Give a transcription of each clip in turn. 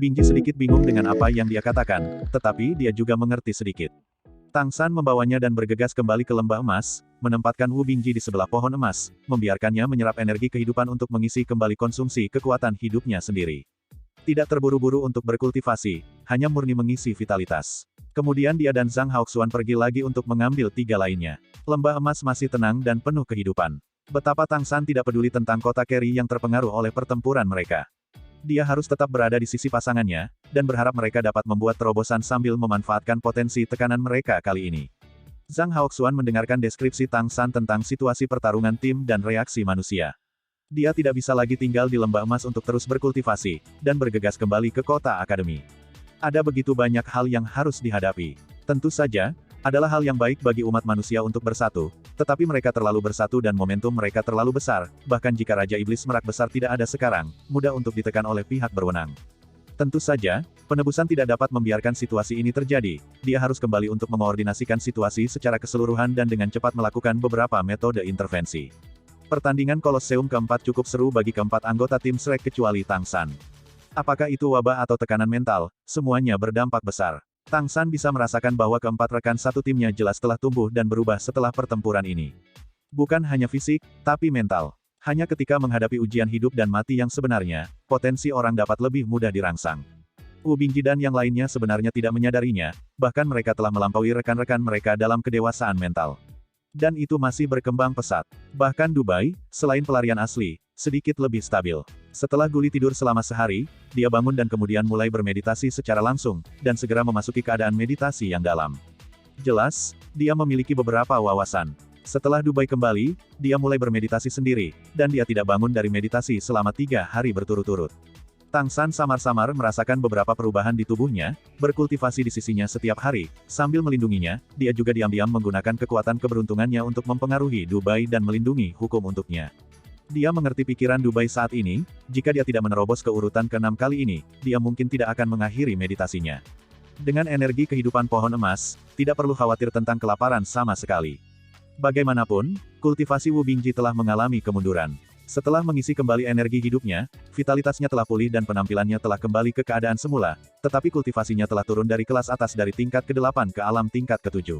Bingji sedikit bingung dengan apa yang dia katakan, tetapi dia juga mengerti sedikit. Tang San membawanya dan bergegas kembali ke lembah emas, menempatkan Wu Bingji di sebelah pohon emas, membiarkannya menyerap energi kehidupan untuk mengisi kembali konsumsi kekuatan hidupnya sendiri. Tidak terburu-buru untuk berkultivasi, hanya murni mengisi vitalitas. Kemudian dia dan Zhang Haoxuan pergi lagi untuk mengambil 3 lainnya. Lembah emas masih tenang dan penuh kehidupan. Betapa Tang San tidak peduli tentang kota Kerry yang terpengaruh oleh pertempuran mereka. Dia harus tetap berada di sisi pasangannya, dan berharap mereka dapat membuat terobosan sambil memanfaatkan potensi tekanan mereka kali ini. Zhang Haoxuan mendengarkan deskripsi Tang San tentang situasi pertarungan tim dan reaksi manusia. Dia tidak bisa lagi tinggal di lembah emas untuk terus berkultivasi, dan bergegas kembali ke kota akademi. Ada begitu banyak hal yang harus dihadapi. Tentu saja, adalah hal yang baik bagi umat manusia untuk bersatu, tetapi mereka terlalu bersatu dan momentum mereka terlalu besar, bahkan jika Raja Iblis Merak Besar tidak ada sekarang, mudah untuk ditekan oleh pihak berwenang. Tentu saja, penebusan tidak dapat membiarkan situasi ini terjadi, dia harus kembali untuk mengkoordinasikan situasi secara keseluruhan dan dengan cepat melakukan beberapa metode intervensi. Pertandingan Kolosseum keempat cukup seru bagi keempat anggota tim Shrek kecuali Tang San. Apakah itu wabah atau tekanan mental, semuanya berdampak besar. Tang San bisa merasakan bahwa keempat rekan satu timnya jelas telah tumbuh dan berubah setelah pertempuran ini. Bukan hanya fisik, tapi mental. Hanya ketika menghadapi ujian hidup dan mati yang sebenarnya, potensi orang dapat lebih mudah dirangsang. Wu Bingji dan yang lainnya sebenarnya tidak menyadarinya, bahkan mereka telah melampaui rekan-rekan mereka dalam kedewasaan mental. Dan itu masih berkembang pesat. Bahkan Dubai, selain pelarian asli, sedikit lebih stabil. Setelah Guli tidur selama sehari, dia bangun dan kemudian mulai bermeditasi secara langsung, dan segera memasuki keadaan meditasi yang dalam. Jelas, dia memiliki beberapa wawasan. Setelah Dubai kembali, dia mulai bermeditasi sendiri, dan dia tidak bangun dari meditasi selama 3 hari berturut-turut. Tang San samar-samar merasakan beberapa perubahan di tubuhnya, berkultivasi di sisinya setiap hari, sambil melindunginya, dia juga diam-diam menggunakan kekuatan keberuntungannya untuk mempengaruhi Dubai dan melindungi hukum untuknya. Dia mengerti pikiran Dubai saat ini, jika dia tidak menerobos ke urutan ke-6 kali ini, dia mungkin tidak akan mengakhiri meditasinya. Dengan energi kehidupan pohon emas, tidak perlu khawatir tentang kelaparan sama sekali. Bagaimanapun, kultivasi Wu Bingji telah mengalami kemunduran. Setelah mengisi kembali energi hidupnya, vitalitasnya telah pulih dan penampilannya telah kembali ke keadaan semula, tetapi kultivasinya telah turun dari kelas atas dari tingkat ke-8 ke alam tingkat ke-7.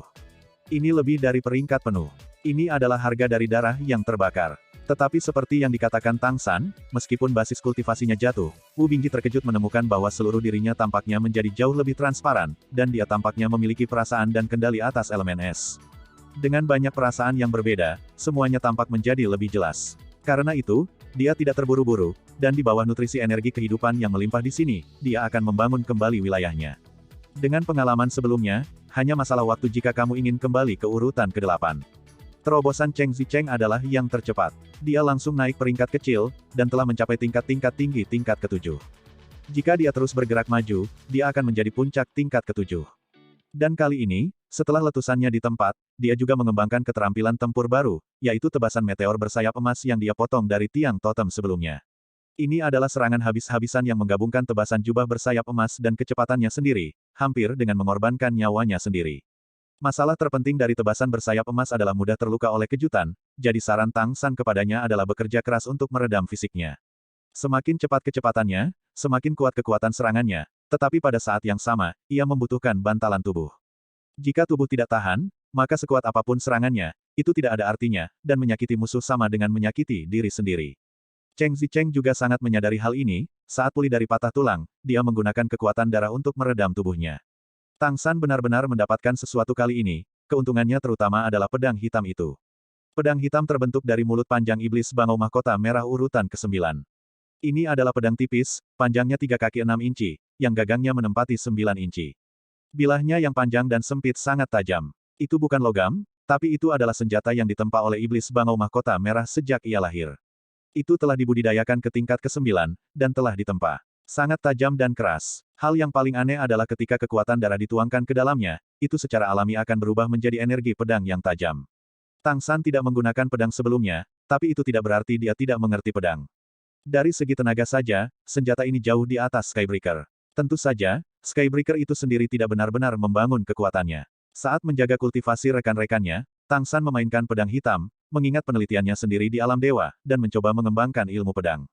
Ini lebih dari peringkat penuh. Ini adalah harga dari darah yang terbakar. Tetapi seperti yang dikatakan Tang San, meskipun basis kultivasinya jatuh, Wu Bingji terkejut menemukan bahwa seluruh dirinya tampaknya menjadi jauh lebih transparan, dan dia tampaknya memiliki perasaan dan kendali atas elemen es. Dengan banyak perasaan yang berbeda, semuanya tampak menjadi lebih jelas. Karena itu, dia tidak terburu-buru, dan di bawah nutrisi energi kehidupan yang melimpah di sini, dia akan membangun kembali wilayahnya. Dengan pengalaman sebelumnya, hanya masalah waktu jika kamu ingin kembali ke urutan ke-8. Terobosan Cheng Zicheng adalah yang tercepat. Dia langsung naik peringkat kecil, dan telah mencapai tingkat-tingkat tinggi tingkat ke-7. Jika dia terus bergerak maju, dia akan menjadi puncak tingkat ke-7. Dan kali ini, setelah letusannya di tempat, dia juga mengembangkan keterampilan tempur baru, yaitu tebasan meteor bersayap emas yang dia potong dari tiang totem sebelumnya. Ini adalah serangan habis-habisan yang menggabungkan tebasan jubah bersayap emas dan kecepatannya sendiri, hampir dengan mengorbankan nyawanya sendiri. Masalah terpenting dari tebasan bersayap emas adalah mudah terluka oleh kejutan, jadi saran Tang San kepadanya adalah bekerja keras untuk meredam fisiknya. Semakin cepat kecepatannya, semakin kuat kekuatan serangannya, tetapi pada saat yang sama, ia membutuhkan bantalan tubuh. Jika tubuh tidak tahan, maka sekuat apapun serangannya, itu tidak ada artinya, dan menyakiti musuh sama dengan menyakiti diri sendiri. Cheng Zicheng juga sangat menyadari hal ini, saat pulih dari patah tulang, dia menggunakan kekuatan darah untuk meredam tubuhnya. Tang San benar-benar mendapatkan sesuatu kali ini, keuntungannya terutama adalah pedang hitam itu. Pedang hitam terbentuk dari mulut panjang iblis bangau mahkota merah urutan ke-9. Ini adalah pedang tipis, panjangnya 3 kaki 6 inci, yang gagangnya menempati 9 inci. Bilahnya yang panjang dan sempit sangat tajam. Itu bukan logam, tapi itu adalah senjata yang ditempa oleh iblis bangau mahkota merah sejak ia lahir. Itu telah dibudidayakan ke tingkat ke-9, dan telah ditempa. Sangat tajam dan keras. Hal yang paling aneh adalah ketika kekuatan darah dituangkan ke dalamnya, itu secara alami akan berubah menjadi energi pedang yang tajam. Tang San tidak menggunakan pedang sebelumnya, tapi itu tidak berarti dia tidak mengerti pedang. Dari segi tenaga saja, senjata ini jauh di atas Skybreaker. Tentu saja, Skybreaker itu sendiri tidak benar-benar membangun kekuatannya. Saat menjaga kultivasi rekan-rekannya, Tang San memainkan pedang hitam, mengingat penelitiannya sendiri di alam dewa, dan mencoba mengembangkan ilmu pedang.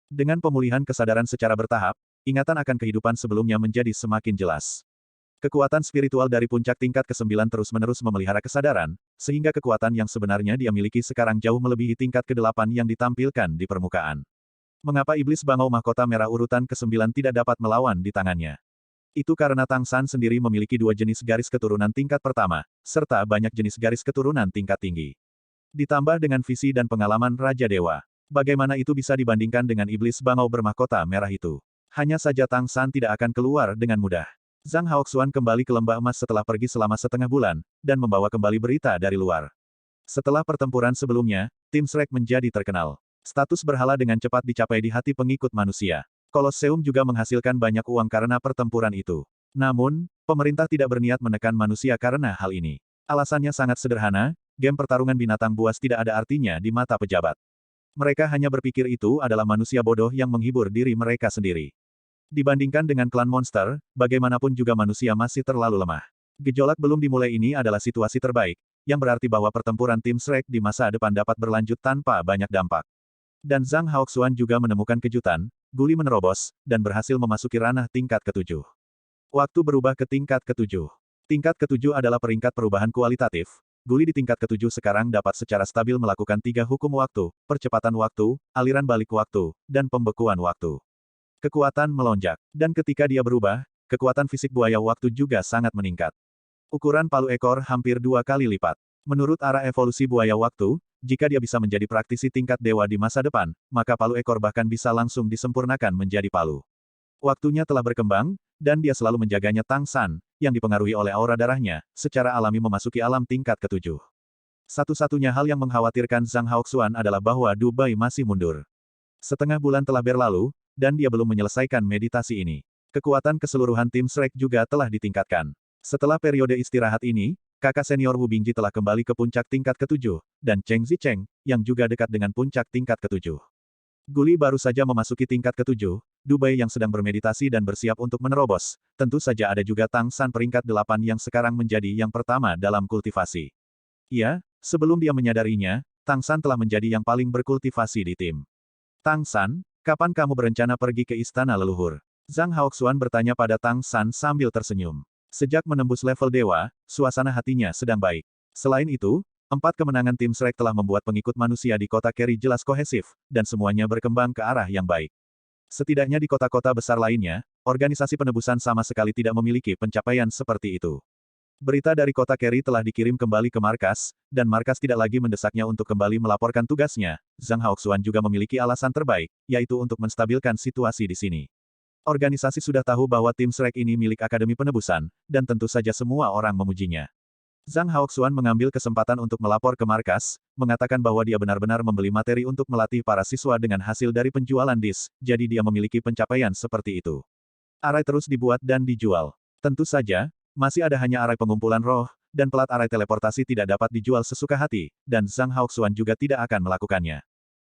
Dengan pemulihan kesadaran secara bertahap, ingatan akan kehidupan sebelumnya menjadi semakin jelas. Kekuatan spiritual dari puncak tingkat ke-9 terus-menerus memelihara kesadaran, sehingga kekuatan yang sebenarnya dia miliki sekarang jauh melebihi tingkat ke-8 yang ditampilkan di permukaan. Mengapa iblis bangau mahkota merah urutan ke-9 tidak dapat melawan di tangannya? Itu karena Tang San sendiri memiliki 2 jenis garis keturunan tingkat pertama, serta banyak jenis garis keturunan tingkat tinggi. Ditambah dengan visi dan pengalaman Raja Dewa. Bagaimana itu bisa dibandingkan dengan iblis bangau bermahkota merah itu? Hanya saja Tang San tidak akan keluar dengan mudah. Zhang Haoxuan kembali ke lembah emas setelah pergi selama setengah bulan, dan membawa kembali berita dari luar. Setelah pertempuran sebelumnya, tim Shrek menjadi terkenal. Status berhala dengan cepat dicapai di hati pengikut manusia. Kolosseum juga menghasilkan banyak uang karena pertempuran itu. Namun, pemerintah tidak berniat menekan manusia karena hal ini. Alasannya sangat sederhana, game pertarungan binatang buas tidak ada artinya di mata pejabat. Mereka hanya berpikir itu adalah manusia bodoh yang menghibur diri mereka sendiri. Dibandingkan dengan klan monster, bagaimanapun juga manusia masih terlalu lemah. Gejolak belum dimulai ini adalah situasi terbaik, yang berarti bahwa pertempuran tim Shrek di masa depan dapat berlanjut tanpa banyak dampak. Dan Zhang Haoxuan juga menemukan kejutan, Guli menerobos, dan berhasil memasuki ranah tingkat ke-7. Waktu berubah ke tingkat ke-7. Tingkat ke-7 adalah peringkat perubahan kualitatif. Guli di tingkat ke-7 sekarang dapat secara stabil melakukan 3 hukum waktu, percepatan waktu, aliran balik waktu, dan pembekuan waktu. Kekuatan melonjak. Dan ketika dia berubah, kekuatan fisik buaya waktu juga sangat meningkat. Ukuran palu ekor hampir 2 kali lipat. Menurut arah evolusi buaya waktu, jika dia bisa menjadi praktisi tingkat dewa di masa depan, maka palu ekor bahkan bisa langsung disempurnakan menjadi palu. Waktunya telah berkembang, dan dia selalu menjaganya Tang San, yang dipengaruhi oleh aura darahnya, secara alami memasuki alam tingkat ke-7. Satu-satunya hal yang mengkhawatirkan Zhang Haoxuan adalah bahwa Du Bai masih mundur. Setengah bulan telah berlalu, dan dia belum menyelesaikan meditasi ini. Kekuatan keseluruhan tim Shrek juga telah ditingkatkan. Setelah periode istirahat ini, kakak senior Wu Bingji telah kembali ke puncak tingkat ke-7, dan Cheng Zicheng, yang juga dekat dengan puncak tingkat ke-7. Guli baru saja memasuki tingkat ke-7, Du Bai yang sedang bermeditasi dan bersiap untuk menerobos, tentu saja ada juga Tang San peringkat 8 yang sekarang menjadi yang pertama dalam kultivasi. Ya, sebelum dia menyadarinya, Tang San telah menjadi yang paling berkultivasi di tim. Tang San, kapan kamu berencana pergi ke istana leluhur? Zhang Haoxuan bertanya pada Tang San sambil tersenyum. Sejak menembus level dewa, suasana hatinya sedang baik. Selain itu, 4 kemenangan tim Shrek telah membuat pengikut manusia di kota Keri jelas kohesif, dan semuanya berkembang ke arah yang baik. Setidaknya di kota-kota besar lainnya, organisasi penebusan sama sekali tidak memiliki pencapaian seperti itu. Berita dari kota Keri telah dikirim kembali ke markas, dan markas tidak lagi mendesaknya untuk kembali melaporkan tugasnya. Zhang Haoxuan juga memiliki alasan terbaik, yaitu untuk menstabilkan situasi di sini. Organisasi sudah tahu bahwa tim Shrek ini milik Akademi Penebusan, dan tentu saja semua orang memujinya. Zhang Haoxuan mengambil kesempatan untuk melapor ke markas, mengatakan bahwa dia benar-benar membeli materi untuk melatih para siswa dengan hasil dari penjualan disk, jadi dia memiliki pencapaian seperti itu. Arai terus dibuat dan dijual. Tentu saja, masih ada hanya arai pengumpulan roh, dan pelat arai teleportasi tidak dapat dijual sesuka hati, dan Zhang Haoxuan juga tidak akan melakukannya.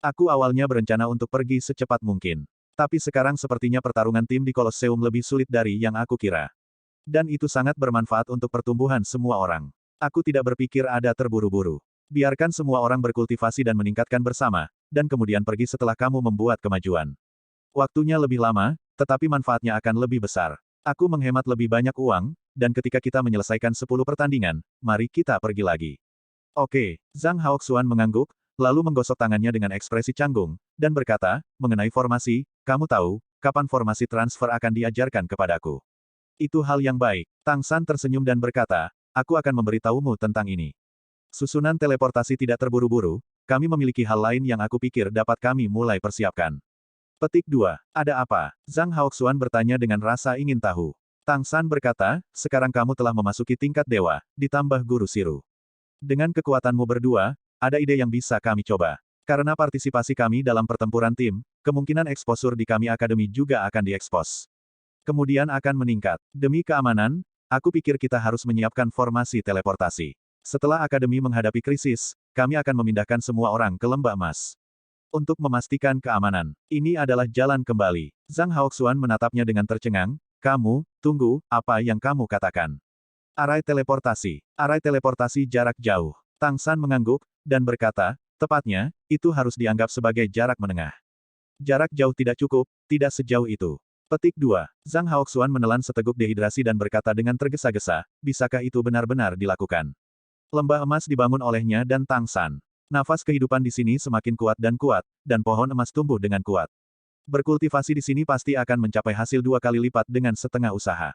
Aku awalnya berencana untuk pergi secepat mungkin. Tapi sekarang sepertinya pertarungan tim di Kolosseum lebih sulit dari yang aku kira. Dan itu sangat bermanfaat untuk pertumbuhan semua orang. Aku tidak berpikir ada terburu-buru. Biarkan semua orang berkultivasi dan meningkatkan bersama, dan kemudian pergi setelah kamu membuat kemajuan. Waktunya lebih lama, tetapi manfaatnya akan lebih besar. Aku menghemat lebih banyak uang, dan ketika kita menyelesaikan 10 pertandingan, mari kita pergi lagi. Oke, Zhang Haoxuan mengangguk, lalu menggosok tangannya dengan ekspresi canggung, dan berkata, mengenai formasi, kamu tahu, kapan formasi transfer akan diajarkan kepadaku. Itu hal yang baik. Tang San tersenyum dan berkata, aku akan memberitahumu tentang ini. Susunan teleportasi tidak terburu-buru, kami memiliki hal lain yang aku pikir dapat kami mulai persiapkan. Petik 2. Ada apa? Zhang Haoxuan bertanya dengan rasa ingin tahu. Tang San berkata, sekarang kamu telah memasuki tingkat dewa, ditambah guru Siru. Dengan kekuatanmu berdua, ada ide yang bisa kami coba. Karena partisipasi kami dalam pertempuran tim, kemungkinan eksposur di kami akademi juga akan diekspos. Kemudian akan meningkat. Demi keamanan, aku pikir kita harus menyiapkan formasi teleportasi. Setelah akademi menghadapi krisis, kami akan memindahkan semua orang ke lembah emas. Untuk memastikan keamanan, ini adalah jalan kembali. Zhang Haoxuan menatapnya dengan tercengang, kamu, tunggu, apa yang kamu katakan? Arai teleportasi jarak jauh. Tang San mengangguk, dan berkata, tepatnya, itu harus dianggap sebagai jarak menengah. Jarak jauh tidak cukup, tidak sejauh itu. Petik 2. Zhang Haoxuan menelan seteguk dehidrasi dan berkata dengan tergesa-gesa, bisakah itu benar-benar dilakukan? Lembah emas dibangun olehnya dan Tang San. Nafas kehidupan di sini semakin kuat, dan pohon emas tumbuh dengan kuat. Berkultivasi di sini pasti akan mencapai hasil 2 kali lipat dengan setengah usaha.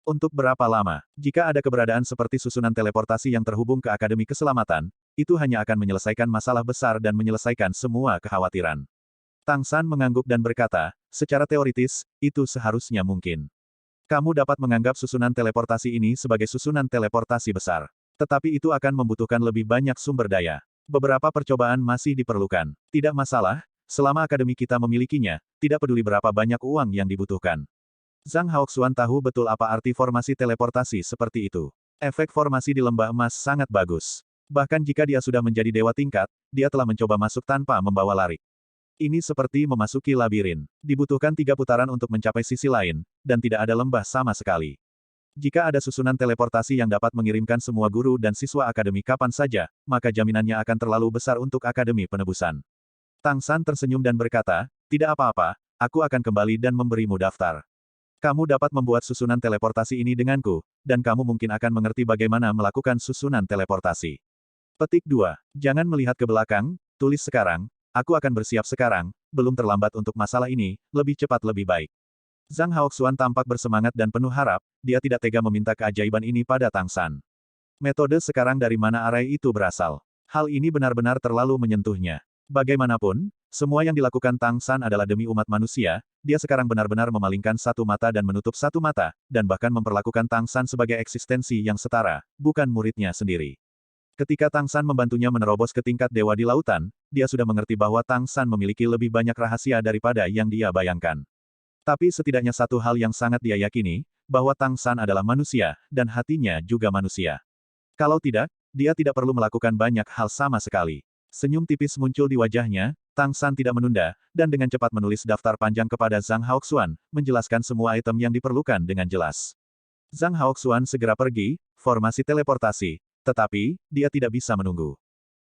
Untuk berapa lama? Jika ada keberadaan seperti susunan teleportasi yang terhubung ke Akademi Keselamatan, itu hanya akan menyelesaikan masalah besar dan menyelesaikan semua kekhawatiran. Tang San mengangguk dan berkata, secara teoritis, itu seharusnya mungkin. Kamu dapat menganggap susunan teleportasi ini sebagai susunan teleportasi besar. Tetapi itu akan membutuhkan lebih banyak sumber daya. Beberapa percobaan masih diperlukan. Tidak masalah, selama akademi kita memilikinya, tidak peduli berapa banyak uang yang dibutuhkan. Zhang Haoxuan tahu betul apa arti formasi teleportasi seperti itu. Efek formasi di lembah emas sangat bagus. Bahkan jika dia sudah menjadi dewa tingkat, dia telah mencoba masuk tanpa membawa lari. Ini seperti memasuki labirin. Dibutuhkan 3 putaran untuk mencapai sisi lain, dan tidak ada lembah sama sekali. Jika ada susunan teleportasi yang dapat mengirimkan semua guru dan siswa akademi kapan saja, maka jaminannya akan terlalu besar untuk Akademi Penebusan. Tang San tersenyum dan berkata, tidak apa-apa, aku akan kembali dan memberimu daftar. Kamu dapat membuat susunan teleportasi ini denganku, dan kamu mungkin akan mengerti bagaimana melakukan susunan teleportasi. Petik 2. Jangan melihat ke belakang, tulis sekarang, aku akan bersiap sekarang, belum terlambat untuk masalah ini, lebih cepat lebih baik. Zhang Haoxuan tampak bersemangat dan penuh harap, dia tidak tega meminta keajaiban ini pada Tang San. Metode sekarang dari mana arai itu berasal? Hal ini benar-benar terlalu menyentuhnya. Bagaimanapun, semua yang dilakukan Tang San adalah demi umat manusia, dia sekarang benar-benar memalingkan satu mata dan menutup satu mata, dan bahkan memperlakukan Tang San sebagai eksistensi yang setara, bukan muridnya sendiri. Ketika Tang San membantunya menerobos ke tingkat dewa di lautan, dia sudah mengerti bahwa Tang San memiliki lebih banyak rahasia daripada yang dia bayangkan. Tapi setidaknya satu hal yang sangat dia yakini, bahwa Tang San adalah manusia, dan hatinya juga manusia. Kalau tidak, dia tidak perlu melakukan banyak hal sama sekali. Senyum tipis muncul di wajahnya, Tang San tidak menunda, dan dengan cepat menulis daftar panjang kepada Zhang Haoxuan, menjelaskan semua item yang diperlukan dengan jelas. Zhang Haoxuan segera pergi, formasi teleportasi, tetapi, dia tidak bisa menunggu.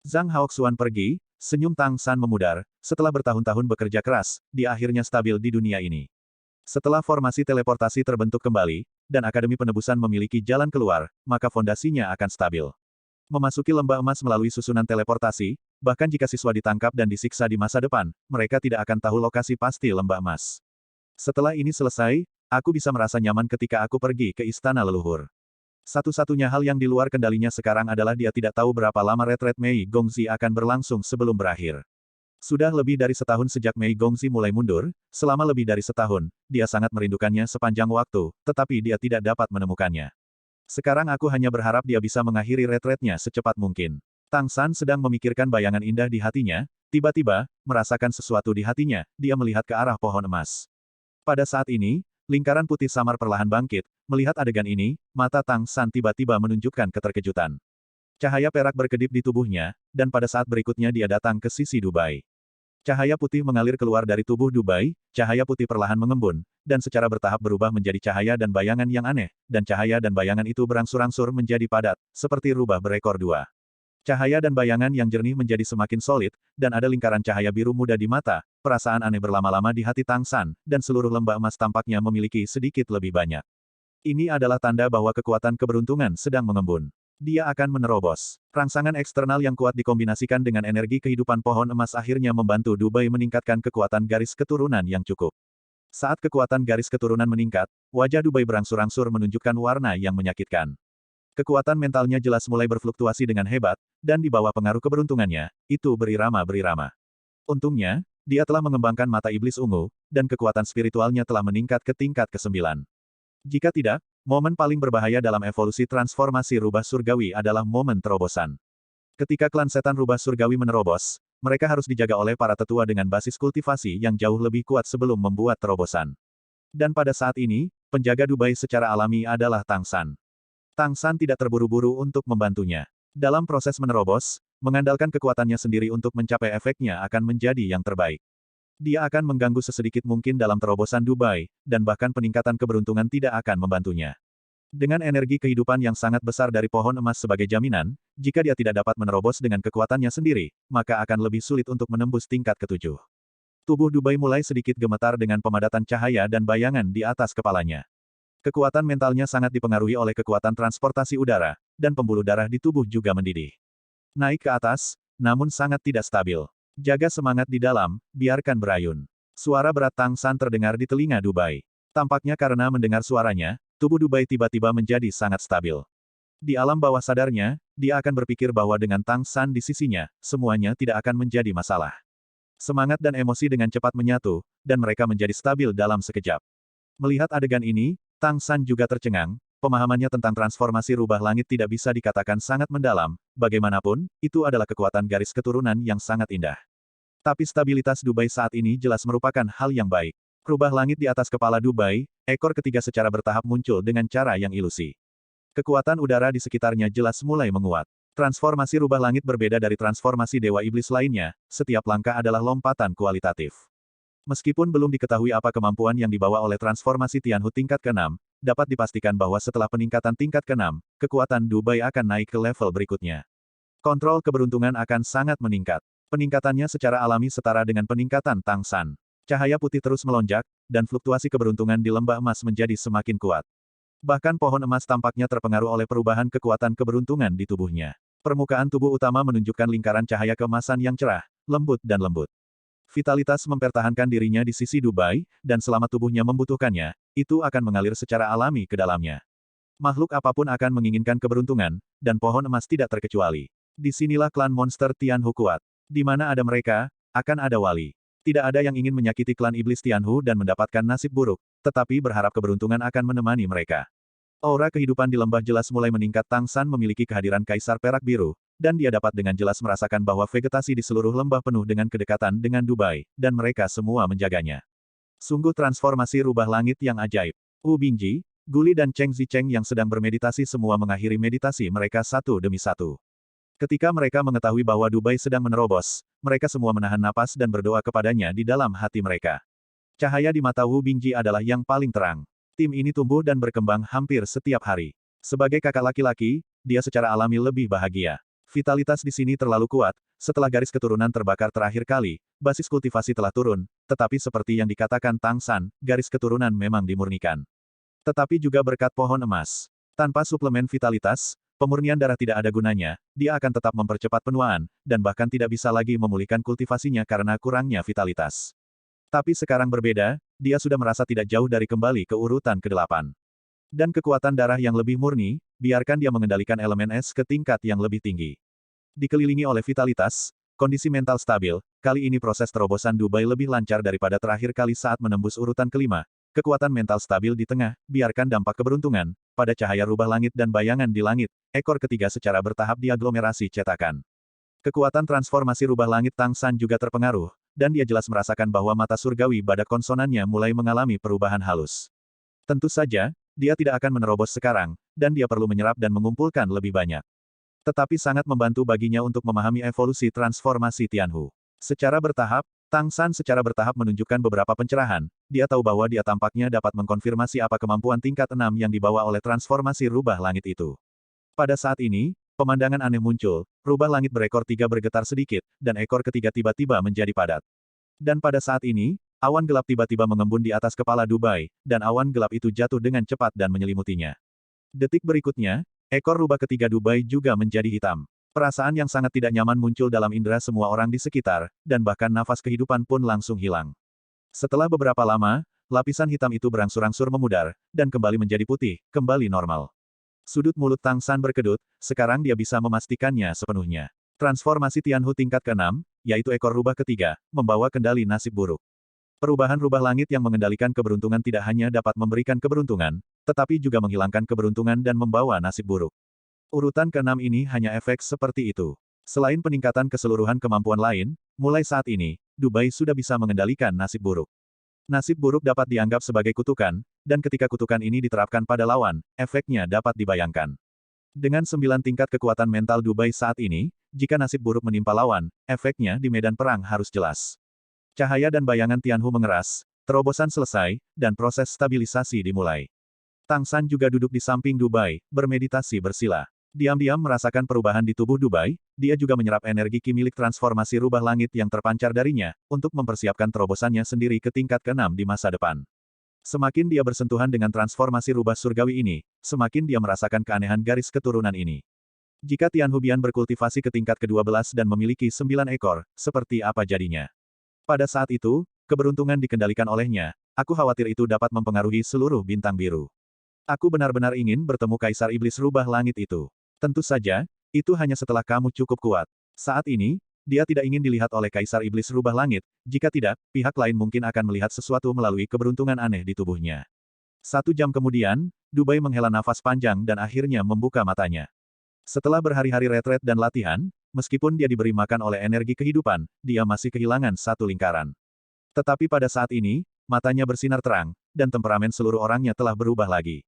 Zhang Haoxuan pergi, senyum Tang San memudar, setelah bertahun-tahun bekerja keras, dia akhirnya stabil di dunia ini. Setelah formasi teleportasi terbentuk kembali, dan Akademi Penebusan memiliki jalan keluar, maka fondasinya akan stabil. Memasuki lembah emas melalui susunan teleportasi, bahkan jika siswa ditangkap dan disiksa di masa depan, mereka tidak akan tahu lokasi pasti lembah emas. Setelah ini selesai, aku bisa merasa nyaman ketika aku pergi ke istana leluhur. Satu-satunya hal yang di luar kendalinya sekarang adalah dia tidak tahu berapa lama retret Mei Gongzi akan berlangsung sebelum berakhir. Sudah lebih dari setahun sejak Mei Gongzi mulai mundur, selama lebih dari setahun, dia sangat merindukannya sepanjang waktu, tetapi dia tidak dapat menemukannya. Sekarang aku hanya berharap dia bisa mengakhiri retretnya secepat mungkin. Tang San sedang memikirkan bayangan indah di hatinya, tiba-tiba, merasakan sesuatu di hatinya, dia melihat ke arah pohon emas. Pada saat ini, lingkaran putih samar perlahan bangkit, melihat adegan ini, mata Tang San tiba-tiba menunjukkan keterkejutan. Cahaya perak berkedip di tubuhnya, dan pada saat berikutnya dia datang ke sisi Dubai. Cahaya putih mengalir keluar dari tubuh Dubai, cahaya putih perlahan mengembun, dan secara bertahap berubah menjadi cahaya dan bayangan yang aneh, dan cahaya dan bayangan itu berangsur-angsur menjadi padat, seperti rubah berekor dua. Cahaya dan bayangan yang jernih menjadi semakin solid, dan ada lingkaran cahaya biru muda di mata, perasaan aneh berlama-lama di hati Tang San, dan seluruh lembah emas tampaknya memiliki sedikit lebih banyak. Ini adalah tanda bahwa kekuatan keberuntungan sedang mengembun. Dia akan menerobos. Rangsangan eksternal yang kuat dikombinasikan dengan energi kehidupan pohon emas akhirnya membantu Dubai meningkatkan kekuatan garis keturunan yang cukup. Saat kekuatan garis keturunan meningkat, wajah Dubai berangsur-angsur menunjukkan warna yang menyakitkan. Kekuatan mentalnya jelas mulai berfluktuasi dengan hebat, dan di bawah pengaruh keberuntungannya, itu berirama-berirama. Untungnya, dia telah mengembangkan mata iblis ungu, dan kekuatan spiritualnya telah meningkat ke tingkat ke-9. Jika tidak, momen paling berbahaya dalam evolusi transformasi rubah surgawi adalah momen terobosan. Ketika klan setan rubah surgawi menerobos, mereka harus dijaga oleh para tetua dengan basis kultivasi yang jauh lebih kuat sebelum membuat terobosan. Dan pada saat ini, penjaga Dubai secara alami adalah Tang San. Tang San tidak terburu-buru untuk membantunya. Dalam proses menerobos, mengandalkan kekuatannya sendiri untuk mencapai efeknya akan menjadi yang terbaik. Dia akan mengganggu sesedikit mungkin dalam terobosan Dubai, dan bahkan peningkatan keberuntungan tidak akan membantunya. Dengan energi kehidupan yang sangat besar dari pohon emas sebagai jaminan, jika dia tidak dapat menerobos dengan kekuatannya sendiri, maka akan lebih sulit untuk menembus tingkat ke-7. Tubuh Dubai mulai sedikit gemetar dengan pemadatan cahaya dan bayangan di atas kepalanya. Kekuatan mentalnya sangat dipengaruhi oleh kekuatan transportasi udara, dan pembuluh darah di tubuh juga mendidih. Naik ke atas, namun sangat tidak stabil. Jaga semangat di dalam, biarkan berayun. Suara berat Tang San terdengar di telinga Dubai. Tampaknya karena mendengar suaranya, tubuh Dubai tiba-tiba menjadi sangat stabil. Di alam bawah sadarnya, dia akan berpikir bahwa dengan Tang San di sisinya, semuanya tidak akan menjadi masalah. Semangat dan emosi dengan cepat menyatu, dan mereka menjadi stabil dalam sekejap. Melihat adegan ini, Tang San juga tercengang, pemahamannya tentang transformasi rubah langit tidak bisa dikatakan sangat mendalam, bagaimanapun, itu adalah kekuatan garis keturunan yang sangat indah. Tapi stabilitas Dubai saat ini jelas merupakan hal yang baik. Rubah langit di atas kepala Dubai, ekor ketiga secara bertahap muncul dengan cara yang ilusi. Kekuatan udara di sekitarnya jelas mulai menguat. Transformasi rubah langit berbeda dari transformasi dewa iblis lainnya, setiap langkah adalah lompatan kualitatif. Meskipun belum diketahui apa kemampuan yang dibawa oleh transformasi Tianhu tingkat ke-6, dapat dipastikan bahwa setelah peningkatan tingkat ke-6, kekuatan Dubai akan naik ke level berikutnya. Kontrol keberuntungan akan sangat meningkat. Peningkatannya secara alami setara dengan peningkatan Tang San. Cahaya putih terus melonjak, dan fluktuasi keberuntungan di lembah emas menjadi semakin kuat. Bahkan pohon emas tampaknya terpengaruh oleh perubahan kekuatan keberuntungan di tubuhnya. Permukaan tubuh utama menunjukkan lingkaran cahaya keemasan yang cerah, lembut dan lembut. Vitalitas mempertahankan dirinya di sisi Dubai, dan selama tubuhnya membutuhkannya, itu akan mengalir secara alami ke dalamnya. Makhluk apapun akan menginginkan keberuntungan, dan pohon emas tidak terkecuali. Disinilah klan monster Tianhu kuat. Di mana ada mereka, akan ada wali. Tidak ada yang ingin menyakiti klan iblis Tianhu dan mendapatkan nasib buruk, tetapi berharap keberuntungan akan menemani mereka. Aura kehidupan di lembah jelas mulai meningkat. Tang San memiliki kehadiran Kaisar Perak Biru, dan dia dapat dengan jelas merasakan bahwa vegetasi di seluruh lembah penuh dengan kedekatan dengan Dubai, dan mereka semua menjaganya. Sungguh transformasi rubah langit yang ajaib. Wu Bingji, Guli dan Cheng Zicheng yang sedang bermeditasi semua mengakhiri meditasi mereka satu demi satu. Ketika mereka mengetahui bahwa Dubai sedang menerobos, mereka semua menahan napas dan berdoa kepadanya di dalam hati mereka. Cahaya di mata Wu Bingji adalah yang paling terang. Tim ini tumbuh dan berkembang hampir setiap hari. Sebagai kakak laki-laki, dia secara alami lebih bahagia. Vitalitas di sini terlalu kuat, setelah garis keturunan terbakar terakhir kali, basis kultivasi telah turun, tetapi seperti yang dikatakan Tang San, garis keturunan memang dimurnikan. Tetapi juga berkat pohon emas. Tanpa suplemen vitalitas, pemurnian darah tidak ada gunanya, dia akan tetap mempercepat penuaan, dan bahkan tidak bisa lagi memulihkan kultivasinya karena kurangnya vitalitas. Tapi sekarang berbeda, dia sudah merasa tidak jauh dari kembali ke urutan ke-8. Dan kekuatan darah yang lebih murni, biarkan dia mengendalikan elemen es ke tingkat yang lebih tinggi. Dikelilingi oleh vitalitas, kondisi mental stabil, kali ini proses terobosan Dubai lebih lancar daripada terakhir kali saat menembus urutan ke-5. Kekuatan mental stabil di tengah, biarkan dampak keberuntungan, pada cahaya rubah langit dan bayangan di langit, ekor ketiga secara bertahap diaglomerasi cetakan. Kekuatan transformasi rubah langit Tang San juga terpengaruh, dan dia jelas merasakan bahwa mata surgawi badak konsonannya mulai mengalami perubahan halus. Tentu saja, dia tidak akan menerobos sekarang, dan dia perlu menyerap dan mengumpulkan lebih banyak. Tetapi sangat membantu baginya untuk memahami evolusi transformasi Tianhu. Secara bertahap, Tang San secara bertahap menunjukkan beberapa pencerahan, dia tahu bahwa dia tampaknya dapat mengkonfirmasi apa kemampuan tingkat 6 yang dibawa oleh transformasi rubah langit itu. Pada saat ini, pemandangan aneh muncul, rubah langit berekor 3 bergetar sedikit, dan ekor ketiga tiba-tiba menjadi padat. Dan pada saat ini, awan gelap tiba-tiba mengembun di atas kepala Dubai, dan awan gelap itu jatuh dengan cepat dan menyelimutinya. Detik berikutnya, ekor rubah ketiga Dubai juga menjadi hitam. Perasaan yang sangat tidak nyaman muncul dalam indera semua orang di sekitar, dan bahkan nafas kehidupan pun langsung hilang. Setelah beberapa lama, lapisan hitam itu berangsur-angsur memudar, dan kembali menjadi putih, kembali normal. Sudut mulut Tang San berkedut, sekarang dia bisa memastikannya sepenuhnya. Transformasi Tianhu tingkat ke-6, yaitu ekor rubah ketiga, membawa kendali nasib buruk. Perubahan rubah langit yang mengendalikan keberuntungan tidak hanya dapat memberikan keberuntungan, tetapi juga menghilangkan keberuntungan dan membawa nasib buruk. Urutan ke-6 ini hanya efek seperti itu. Selain peningkatan keseluruhan kemampuan lain, mulai saat ini, Dubai sudah bisa mengendalikan nasib buruk. Nasib buruk dapat dianggap sebagai kutukan, dan ketika kutukan ini diterapkan pada lawan, efeknya dapat dibayangkan. Dengan 9 tingkat kekuatan mental Dubai saat ini, jika nasib buruk menimpa lawan, efeknya di medan perang harus jelas. Cahaya dan bayangan Tianhu mengeras, terobosan selesai, dan proses stabilisasi dimulai. Tang San juga duduk di samping Dubai, bermeditasi bersila. Diam-diam merasakan perubahan di tubuh Dubai, dia juga menyerap energi ki milik transformasi rubah langit yang terpancar darinya, untuk mempersiapkan terobosannya sendiri ke tingkat ke-6 di masa depan. Semakin dia bersentuhan dengan transformasi rubah surgawi ini, semakin dia merasakan keanehan garis keturunan ini. Jika Tian Hubian berkultivasi ke tingkat ke-12 dan memiliki 9 ekor, seperti apa jadinya? Pada saat itu, keberuntungan dikendalikan olehnya, aku khawatir itu dapat mempengaruhi seluruh bintang biru. Aku benar-benar ingin bertemu Kaisar Iblis Rubah Langit itu. Tentu saja, itu hanya setelah kamu cukup kuat. Saat ini, dia tidak ingin dilihat oleh Kaisar Iblis Rubah Langit, jika tidak, pihak lain mungkin akan melihat sesuatu melalui keberuntungan aneh di tubuhnya. 1 jam kemudian, Dubai menghela nafas panjang dan akhirnya membuka matanya. Setelah berhari-hari retret dan latihan, meskipun dia diberi makan oleh energi kehidupan, dia masih kehilangan 1 lingkaran. Tetapi pada saat ini, matanya bersinar terang, dan temperamen seluruh orangnya telah berubah lagi.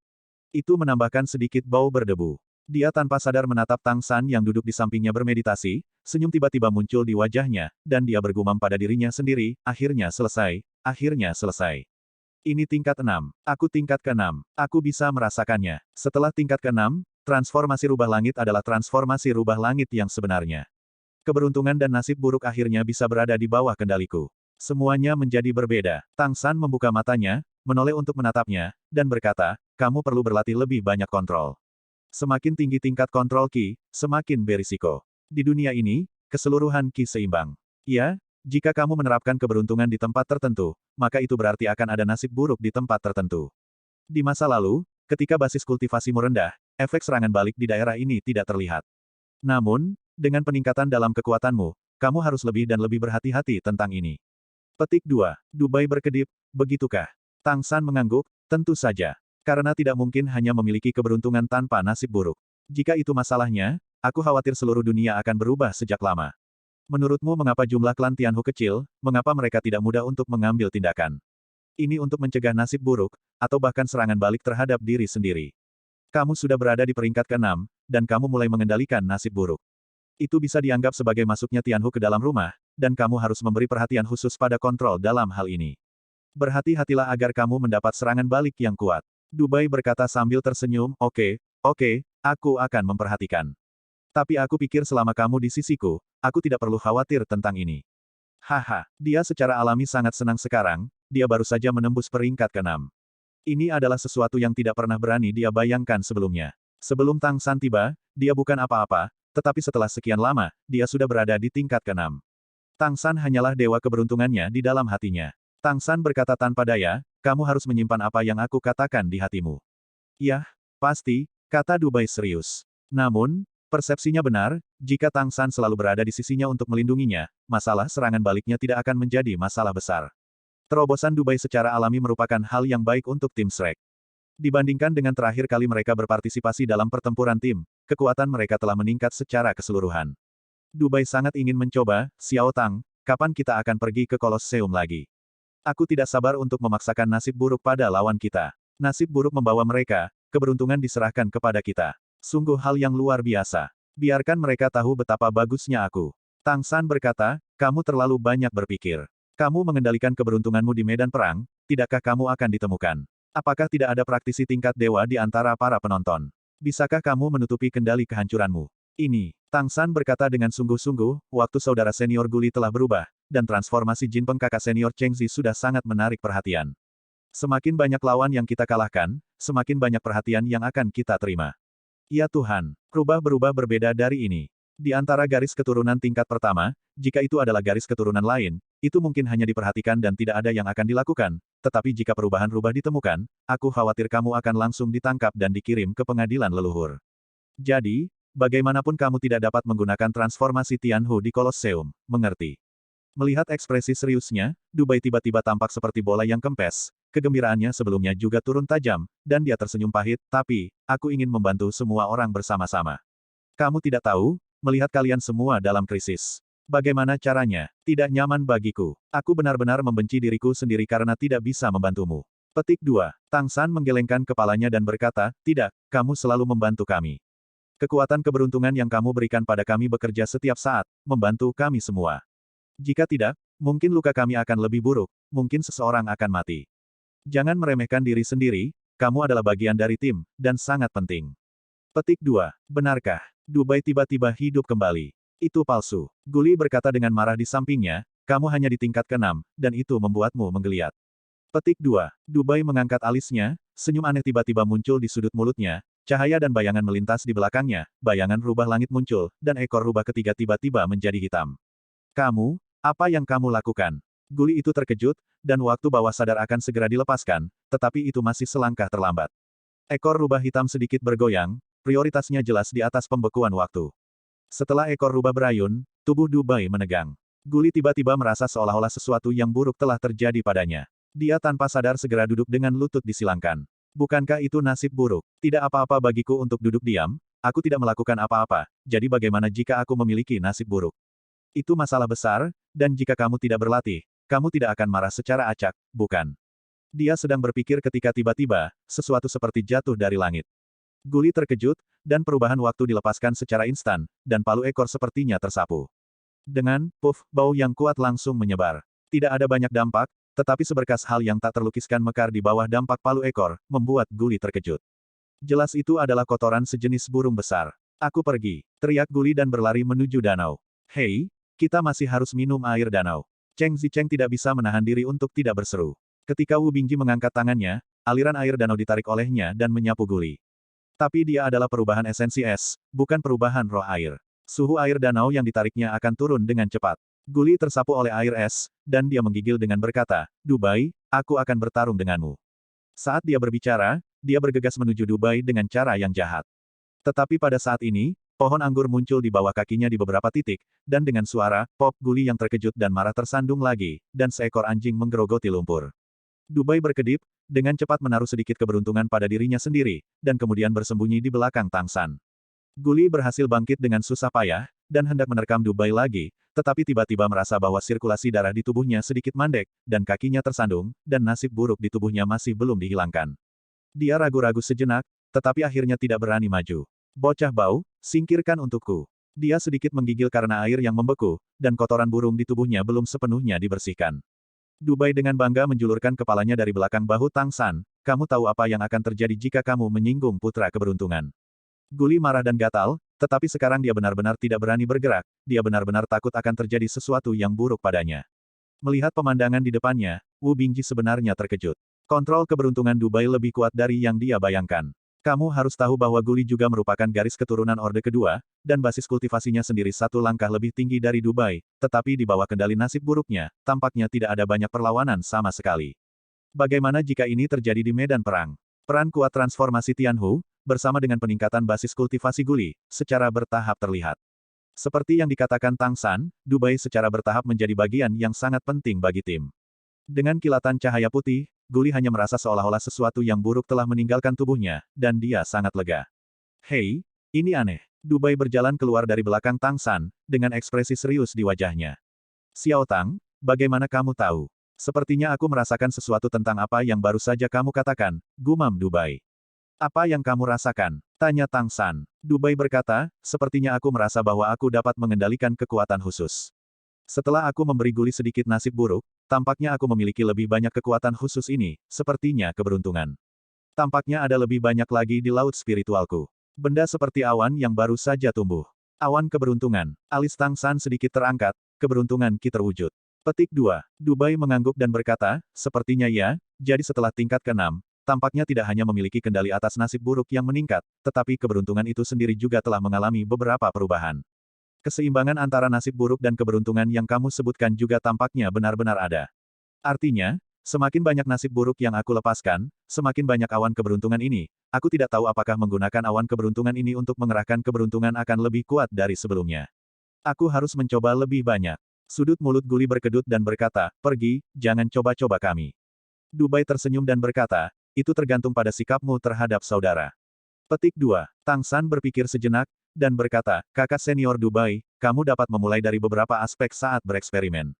Itu menambahkan sedikit bau berdebu. Dia tanpa sadar menatap Tang San yang duduk di sampingnya bermeditasi, senyum tiba-tiba muncul di wajahnya, dan dia bergumam pada dirinya sendiri, akhirnya selesai, akhirnya selesai. Ini tingkat 6. Aku tingkat ke-6. Aku bisa merasakannya. Setelah tingkat ke-6, transformasi rubah langit adalah transformasi rubah langit yang sebenarnya. Keberuntungan dan nasib buruk akhirnya bisa berada di bawah kendaliku. Semuanya menjadi berbeda. Tang San membuka matanya, menoleh untuk menatapnya, dan berkata, kamu perlu berlatih lebih banyak kontrol. Semakin tinggi tingkat kontrol Ki, semakin berisiko. Di dunia ini, keseluruhan Ki seimbang. Ya, jika kamu menerapkan keberuntungan di tempat tertentu, maka itu berarti akan ada nasib buruk di tempat tertentu. Di masa lalu, ketika basis kultivasimu rendah, efek serangan balik di daerah ini tidak terlihat. Namun, dengan peningkatan dalam kekuatanmu, kamu harus lebih dan lebih berhati-hati tentang ini. Petik 2. Dubai berkedip, begitukah? Tang San mengangguk, tentu saja. Karena tidak mungkin hanya memiliki keberuntungan tanpa nasib buruk. Jika itu masalahnya, aku khawatir seluruh dunia akan berubah sejak lama. Menurutmu mengapa jumlah klan Tianhu kecil, mengapa mereka tidak mudah untuk mengambil tindakan? Ini untuk mencegah nasib buruk, atau bahkan serangan balik terhadap diri sendiri. Kamu sudah berada di peringkat ke-6, dan kamu mulai mengendalikan nasib buruk. Itu bisa dianggap sebagai masuknya Tianhu ke dalam rumah, dan kamu harus memberi perhatian khusus pada kontrol dalam hal ini. Berhati-hatilah agar kamu mendapat serangan balik yang kuat. Dubai berkata sambil tersenyum, oke, aku akan memperhatikan. Tapi aku pikir selama kamu di sisiku, aku tidak perlu khawatir tentang ini. Haha, dia secara alami sangat senang sekarang, dia baru saja menembus peringkat ke-6. Ini adalah sesuatu yang tidak pernah berani dia bayangkan sebelumnya. Sebelum Tang San tiba, dia bukan apa-apa, tetapi setelah sekian lama, dia sudah berada di tingkat ke-6. Tang San hanyalah dewa keberuntungannya di dalam hatinya. Tang San berkata tanpa daya, kamu harus menyimpan apa yang aku katakan di hatimu. Yah, pasti, kata Dubai serius. Namun, persepsinya benar, jika Tang San selalu berada di sisinya untuk melindunginya, masalah serangan baliknya tidak akan menjadi masalah besar. Terobosan Dubai secara alami merupakan hal yang baik untuk tim Shrek. Dibandingkan dengan terakhir kali mereka berpartisipasi dalam pertempuran tim, kekuatan mereka telah meningkat secara keseluruhan. Dubai sangat ingin mencoba, Xiao Tang, kapan kita akan pergi ke Kolosseum lagi? Aku tidak sabar untuk memaksakan nasib buruk pada lawan kita. Nasib buruk membawa mereka, keberuntungan diserahkan kepada kita. Sungguh hal yang luar biasa. Biarkan mereka tahu betapa bagusnya aku. Tang San berkata, kamu terlalu banyak berpikir. Kamu mengendalikan keberuntunganmu di medan perang, tidakkah kamu akan ditemukan? Apakah tidak ada praktisi tingkat dewa di antara para penonton? Bisakah kamu menutupi kendali kehancuranmu? Ini, Tang San berkata dengan sungguh-sungguh, waktu saudara senior Guli telah berubah, dan transformasi Jin Peng kakak senior Cheng Zi sudah sangat menarik perhatian. Semakin banyak lawan yang kita kalahkan, semakin banyak perhatian yang akan kita terima. Ya Tuhan, berubah berbeda dari ini. Di antara garis keturunan tingkat pertama, jika itu adalah garis keturunan lain, itu mungkin hanya diperhatikan dan tidak ada yang akan dilakukan, tetapi jika perubahan rubah ditemukan, aku khawatir kamu akan langsung ditangkap dan dikirim ke pengadilan leluhur. Jadi, bagaimanapun kamu tidak dapat menggunakan transformasi Tianhu di Kolosseum, mengerti? Melihat ekspresi seriusnya, Dubai tiba-tiba tampak seperti bola yang kempes, kegembiraannya sebelumnya juga turun tajam, dan dia tersenyum pahit, tapi, aku ingin membantu semua orang bersama-sama. Kamu tidak tahu, melihat kalian semua dalam krisis. Bagaimana caranya? Tidak nyaman bagiku. Aku benar-benar membenci diriku sendiri karena tidak bisa membantumu. Petik 2. Tang San menggelengkan kepalanya dan berkata, tidak, kamu selalu membantu kami. Kekuatan keberuntungan yang kamu berikan pada kami bekerja setiap saat, membantu kami semua. Jika tidak, mungkin luka kami akan lebih buruk, mungkin seseorang akan mati. Jangan meremehkan diri sendiri, kamu adalah bagian dari tim, dan sangat penting. Petik 2. Benarkah? Dubai tiba-tiba hidup kembali. Itu palsu. Guli berkata dengan marah di sampingnya, kamu hanya di tingkat ke-6, dan itu membuatmu menggeliat. Petik 2. Dubai mengangkat alisnya, senyum aneh tiba-tiba muncul di sudut mulutnya, cahaya dan bayangan melintas di belakangnya, bayangan rubah langit muncul, dan ekor rubah ketiga tiba-tiba menjadi hitam. Kamu, apa yang kamu lakukan? Guli itu terkejut, dan waktu bawah sadar akan segera dilepaskan, tetapi itu masih selangkah terlambat. Ekor rubah hitam sedikit bergoyang, prioritasnya jelas di atas pembekuan waktu. Setelah ekor rubah berayun, tubuh Dubai menegang. Guli tiba-tiba merasa seolah-olah sesuatu yang buruk telah terjadi padanya. Dia tanpa sadar segera duduk dengan lutut disilangkan. Bukankah itu nasib buruk? Tidak apa-apa bagiku untuk duduk diam, aku tidak melakukan apa-apa, jadi bagaimana jika aku memiliki nasib buruk? Itu masalah besar, dan jika kamu tidak berlatih, kamu tidak akan marah secara acak, bukan? Dia sedang berpikir ketika tiba-tiba, sesuatu seperti jatuh dari langit. Guli terkejut, dan perubahan waktu dilepaskan secara instan, dan palu ekor sepertinya tersapu. Dengan puff, bau yang kuat langsung menyebar. Tidak ada banyak dampak, tetapi seberkas hal yang tak terlukiskan mekar di bawah dampak palu ekor, membuat Guli terkejut. Jelas itu adalah kotoran sejenis burung besar. Aku pergi, teriak Guli dan berlari menuju danau. Hei, kita masih harus minum air danau. Cheng Zicheng tidak bisa menahan diri untuk tidak berseru. Ketika Wu Bingji mengangkat tangannya, aliran air danau ditarik olehnya dan menyapu Guli. Tapi dia adalah perubahan esensi es, bukan perubahan roh air. Suhu air danau yang ditariknya akan turun dengan cepat. Guli tersapu oleh air es, dan dia menggigil dengan berkata, Dubai, aku akan bertarung denganmu. Saat dia berbicara, dia bergegas menuju Dubai dengan cara yang jahat. Tetapi pada saat ini, pohon anggur muncul di bawah kakinya di beberapa titik, dan dengan suara, pop Guli yang terkejut dan marah tersandung lagi, dan seekor anjing menggerogoti lumpur. Dubai berkedip, dengan cepat menaruh sedikit keberuntungan pada dirinya sendiri, dan kemudian bersembunyi di belakang Tang San. Guli berhasil bangkit dengan susah payah, dan hendak menerkam Dubai lagi, tetapi tiba-tiba merasa bahwa sirkulasi darah di tubuhnya sedikit mandek, dan kakinya tersandung, dan nasib buruk di tubuhnya masih belum dihilangkan. Dia ragu-ragu sejenak, tetapi akhirnya tidak berani maju. Bocah bau, singkirkan untukku. Dia sedikit menggigil karena air yang membeku, dan kotoran burung di tubuhnya belum sepenuhnya dibersihkan. Dubai dengan bangga menjulurkan kepalanya dari belakang bahu Tang San, kamu tahu apa yang akan terjadi jika kamu menyinggung putra keberuntungan. Guli marah dan gatal, tetapi sekarang dia benar-benar tidak berani bergerak, dia benar-benar takut akan terjadi sesuatu yang buruk padanya. Melihat pemandangan di depannya, Wu Bingji sebenarnya terkejut. Kontrol keberuntungan Dubai lebih kuat dari yang dia bayangkan. Kamu harus tahu bahwa Guli juga merupakan garis keturunan Orde Kedua, dan basis kultivasinya sendiri satu langkah lebih tinggi dari Dubai, tetapi di bawah kendali nasib buruknya, tampaknya tidak ada banyak perlawanan sama sekali. Bagaimana jika ini terjadi di medan perang? Peran kuat transformasi Tianhu, bersama dengan peningkatan basis kultivasi Guli, secara bertahap terlihat. Seperti yang dikatakan Tang San, Dubai secara bertahap menjadi bagian yang sangat penting bagi tim. Dengan kilatan cahaya putih, Guli hanya merasa seolah-olah sesuatu yang buruk telah meninggalkan tubuhnya, dan dia sangat lega. Hei, ini aneh. Dubai berjalan keluar dari belakang Tang San, dengan ekspresi serius di wajahnya. Xiao Tang, bagaimana kamu tahu? Sepertinya aku merasakan sesuatu tentang apa yang baru saja kamu katakan, gumam Dubai. Apa yang kamu rasakan? Tanya Tang San. Dubai berkata, sepertinya aku merasa bahwa aku dapat mengendalikan kekuatan khusus. Setelah aku memberi Guli sedikit nasib buruk, tampaknya aku memiliki lebih banyak kekuatan khusus ini, sepertinya keberuntungan. Tampaknya ada lebih banyak lagi di laut spiritualku. Benda seperti awan yang baru saja tumbuh. Awan keberuntungan. Alis Tang San sedikit terangkat, keberuntungan Ki terwujud. Petik 2. Dubai mengangguk dan berkata, sepertinya ya, jadi setelah tingkat ke-6, tampaknya tidak hanya memiliki kendali atas nasib buruk yang meningkat, tetapi keberuntungan itu sendiri juga telah mengalami beberapa perubahan. Keseimbangan antara nasib buruk dan keberuntungan yang kamu sebutkan juga tampaknya benar-benar ada. Artinya, semakin banyak nasib buruk yang aku lepaskan, semakin banyak awan keberuntungan ini. Aku tidak tahu apakah menggunakan awan keberuntungan ini untuk mengerahkan keberuntungan akan lebih kuat dari sebelumnya. Aku harus mencoba lebih banyak. Sudut mulut Guli berkedut dan berkata, pergi, jangan coba-coba kami. Dubai tersenyum dan berkata, itu tergantung pada sikapmu terhadap saudara. Petik 2. Tang San berpikir sejenak, dan berkata, kakak senior Dubai, kamu dapat memulai dari beberapa aspek saat bereksperimen.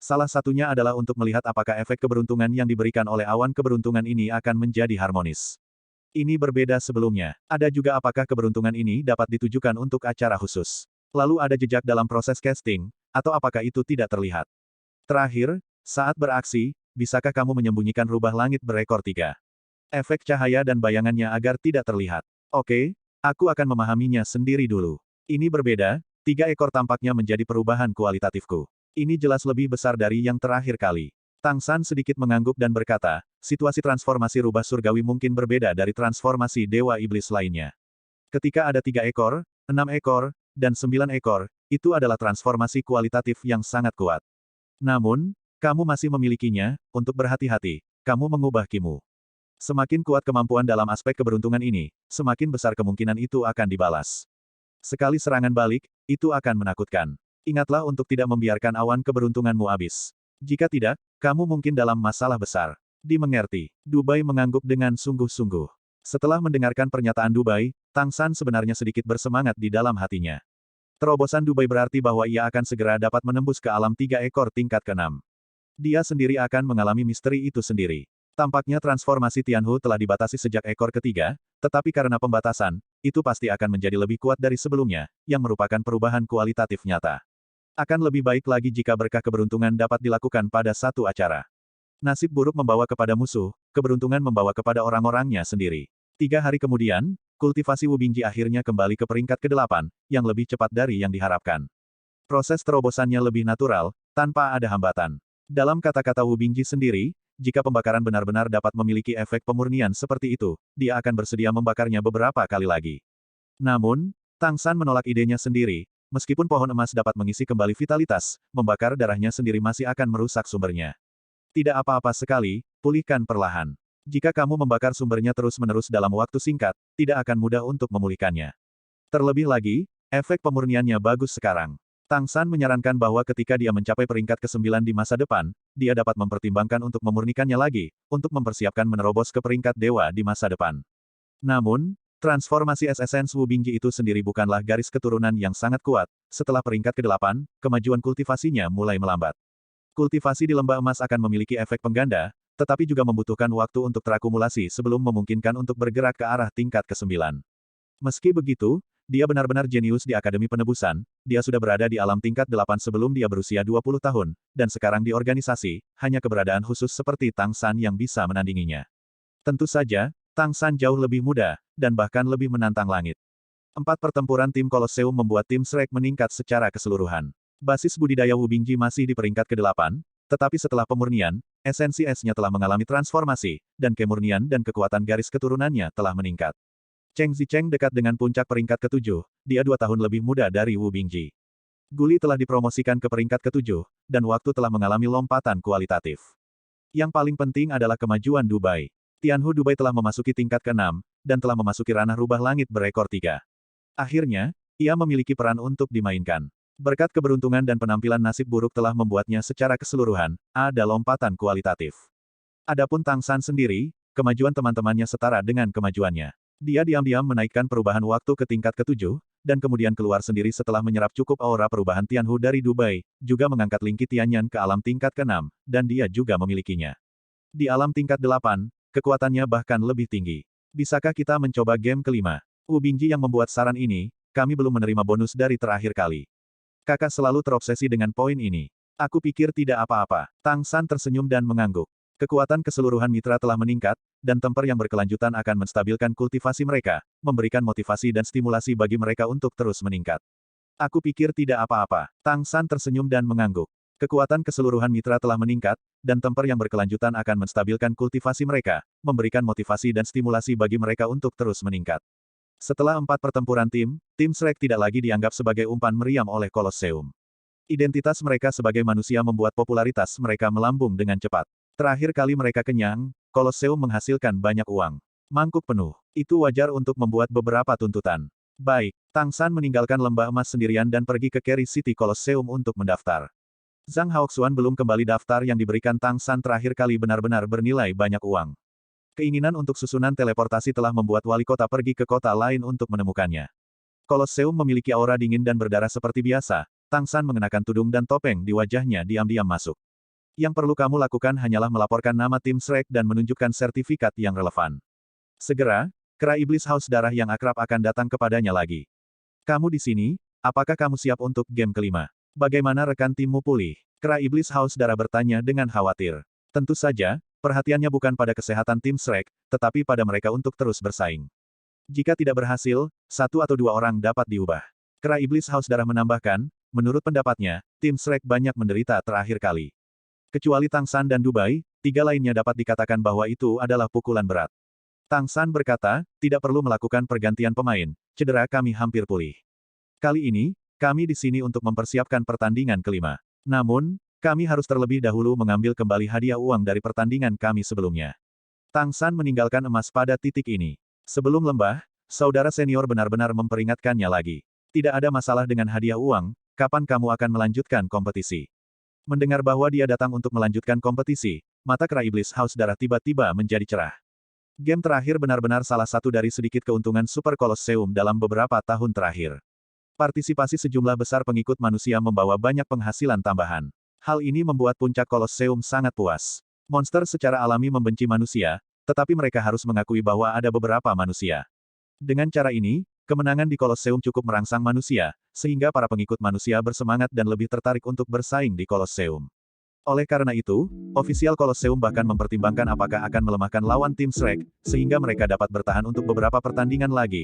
Salah satunya adalah untuk melihat apakah efek keberuntungan yang diberikan oleh awan keberuntungan ini akan menjadi harmonis. Ini berbeda sebelumnya. Ada juga apakah keberuntungan ini dapat ditujukan untuk acara khusus. Lalu ada jejak dalam proses casting, atau apakah itu tidak terlihat. Terakhir, saat beraksi, bisakah kamu menyembunyikan rubah langit berekor 3? Efek cahaya dan bayangannya agar tidak terlihat. Oke, Aku akan memahaminya sendiri dulu. Ini berbeda, 3 ekor tampaknya menjadi perubahan kualitatifku. Ini jelas lebih besar dari yang terakhir kali. Tang San sedikit mengangguk dan berkata, situasi transformasi rubah surgawi mungkin berbeda dari transformasi dewa iblis lainnya. Ketika ada 3 ekor, 6 ekor, dan 9 ekor, itu adalah transformasi kualitatif yang sangat kuat. Namun, kamu masih memilikinya, untuk berhati-hati, kamu mengubah kimu. Semakin kuat kemampuan dalam aspek keberuntungan ini, semakin besar kemungkinan itu akan dibalas. Sekali serangan balik, itu akan menakutkan. Ingatlah untuk tidak membiarkan awan keberuntunganmu habis. Jika tidak, kamu mungkin dalam masalah besar. Dimengerti. Dubai mengangguk dengan sungguh-sungguh. Setelah mendengarkan pernyataan Dubai, Tang San sebenarnya sedikit bersemangat di dalam hatinya. Terobosan Dubai berarti bahwa ia akan segera dapat menembus ke alam 3 ekor tingkat ke-6. Dia sendiri akan mengalami misteri itu sendiri. Tampaknya transformasi Tianhu telah dibatasi sejak ekor ketiga, tetapi karena pembatasan, itu pasti akan menjadi lebih kuat dari sebelumnya, yang merupakan perubahan kualitatif nyata. Akan lebih baik lagi jika berkah keberuntungan dapat dilakukan pada satu acara. Nasib buruk membawa kepada musuh, keberuntungan membawa kepada orang-orangnya sendiri. 3 hari kemudian, kultivasi Wu Bingji akhirnya kembali ke peringkat ke-8, yang lebih cepat dari yang diharapkan. Proses terobosannya lebih natural, tanpa ada hambatan. Dalam kata-kata Wu Bingji sendiri, jika pembakaran benar-benar dapat memiliki efek pemurnian seperti itu, dia akan bersedia membakarnya beberapa kali lagi. Namun, Tang San menolak idenya sendiri. Meskipun pohon emas dapat mengisi kembali vitalitas, membakar darahnya sendiri masih akan merusak sumbernya. Tidak apa-apa sekali, pulihkan perlahan. Jika kamu membakar sumbernya terus-menerus dalam waktu singkat, tidak akan mudah untuk memulihkannya. Terlebih lagi, efek pemurniannya bagus sekarang. Tang San menyarankan bahwa ketika dia mencapai peringkat ke-9 di masa depan, dia dapat mempertimbangkan untuk memurnikannya lagi, untuk mempersiapkan menerobos ke peringkat dewa di masa depan. Namun, transformasi Essence Wu Bingji itu sendiri bukanlah garis keturunan yang sangat kuat. Setelah peringkat ke-8, kemajuan kultivasinya mulai melambat. Kultivasi di lembah emas akan memiliki efek pengganda, tetapi juga membutuhkan waktu untuk terakumulasi sebelum memungkinkan untuk bergerak ke arah tingkat ke-9. Meski begitu, dia benar-benar jenius di Akademi Penebusan, dia sudah berada di alam tingkat 8 sebelum dia berusia 20 tahun, dan sekarang di organisasi, hanya keberadaan khusus seperti Tang San yang bisa menandinginya. Tentu saja, Tang San jauh lebih muda, dan bahkan lebih menantang langit. 4 pertempuran tim Kolosseum membuat tim Shrek meningkat secara keseluruhan. Basis budidaya Wu Bingji masih di peringkat ke-8, tetapi setelah pemurnian, esensi es-nya telah mengalami transformasi, dan kemurnian dan kekuatan garis keturunannya telah meningkat. Cheng Zicheng dekat dengan puncak peringkat ke-7, dia 2 tahun lebih muda dari Wu Bingji. Guli telah dipromosikan ke peringkat ke-7, dan waktu telah mengalami lompatan kualitatif. Yang paling penting adalah kemajuan Dubai. Tianhu Dubai telah memasuki tingkat ke-6, dan telah memasuki ranah rubah langit berekor 3. Akhirnya, ia memiliki peran untuk dimainkan. Berkat keberuntungan dan penampilan nasib buruk telah membuatnya secara keseluruhan, ada lompatan kualitatif. Adapun Tang San sendiri, kemajuan teman-temannya setara dengan kemajuannya. Dia diam-diam menaikkan perubahan waktu ke tingkat ke-7, dan kemudian keluar sendiri setelah menyerap cukup aura perubahan Tianhu dari Dubai, juga mengangkat Lingki Tianyan ke alam tingkat ke-6, dan dia juga memilikinya. Di alam tingkat 8, kekuatannya bahkan lebih tinggi. Bisakah kita mencoba game ke-5? Wu Bingji yang membuat saran ini, kami belum menerima bonus dari terakhir kali. Kakak selalu terobsesi dengan poin ini. Aku pikir tidak apa-apa. Tang San tersenyum dan mengangguk. Kekuatan keseluruhan mitra telah meningkat, dan temper yang berkelanjutan akan menstabilkan kultivasi mereka, memberikan motivasi dan stimulasi bagi mereka untuk terus meningkat. Aku pikir tidak apa-apa. Tang San tersenyum dan mengangguk. Kekuatan keseluruhan mitra telah meningkat, dan temper yang berkelanjutan akan menstabilkan kultivasi mereka, memberikan motivasi dan stimulasi bagi mereka untuk terus meningkat. Setelah 4 pertempuran tim Shrek tidak lagi dianggap sebagai umpan meriam oleh Kolosseum. Identitas mereka sebagai manusia membuat popularitas mereka melambung dengan cepat. Terakhir kali mereka kenyang, Kolosseum menghasilkan banyak uang. Mangkuk penuh. Itu wajar untuk membuat beberapa tuntutan. Baik, Tang San meninggalkan lembah emas sendirian dan pergi ke Kerry City Colosseum untuk mendaftar. Zhang Haoxuan belum kembali. Daftar yang diberikan Tang San terakhir kali benar-benar bernilai banyak uang. Keinginan untuk susunan teleportasi telah membuat wali kota pergi ke kota lain untuk menemukannya. Colosseum memiliki aura dingin dan berdarah seperti biasa. Tang San mengenakan tudung dan topeng di wajahnya diam-diam masuk. Yang perlu kamu lakukan hanyalah melaporkan nama tim Shrek dan menunjukkan sertifikat yang relevan. Segera, kera iblis haus darah yang akrab akan datang kepadanya lagi. Kamu di sini, apakah kamu siap untuk game ke-5? Bagaimana rekan timmu pulih? Kera iblis haus darah bertanya dengan khawatir. Tentu saja, perhatiannya bukan pada kesehatan tim Shrek, tetapi pada mereka untuk terus bersaing. Jika tidak berhasil, satu atau dua orang dapat diubah. Kera Iblis Haus Darah menambahkan, menurut pendapatnya, tim Shrek banyak menderita terakhir kali. Kecuali Tang San dan Dubai, tiga lainnya dapat dikatakan bahwa itu adalah pukulan berat. Tang San berkata, tidak perlu melakukan pergantian pemain, cedera kami hampir pulih. Kali ini, kami di sini untuk mempersiapkan pertandingan kelima. Namun, kami harus terlebih dahulu mengambil kembali hadiah uang dari pertandingan kami sebelumnya. Tang San meninggalkan emas pada titik ini. Sebelum lembah, saudara senior benar-benar memperingatkannya lagi. Tidak ada masalah dengan hadiah uang, kapan kamu akan melanjutkan kompetisi? Mendengar bahwa dia datang untuk melanjutkan kompetisi, mata kera iblis Haus Darah tiba-tiba menjadi cerah. Game terakhir benar-benar salah satu dari sedikit keuntungan Super Colosseum dalam beberapa tahun terakhir. Partisipasi sejumlah besar pengikut manusia membawa banyak penghasilan tambahan. Hal ini membuat puncak Colosseum sangat puas. Monster secara alami membenci manusia, tetapi mereka harus mengakui bahwa ada beberapa manusia. Dengan cara ini, kemenangan di Colosseum cukup merangsang manusia, sehingga para pengikut manusia bersemangat dan lebih tertarik untuk bersaing di Colosseum. Oleh karena itu, ofisial Colosseum bahkan mempertimbangkan apakah akan melemahkan lawan tim Shrek, sehingga mereka dapat bertahan untuk beberapa pertandingan lagi,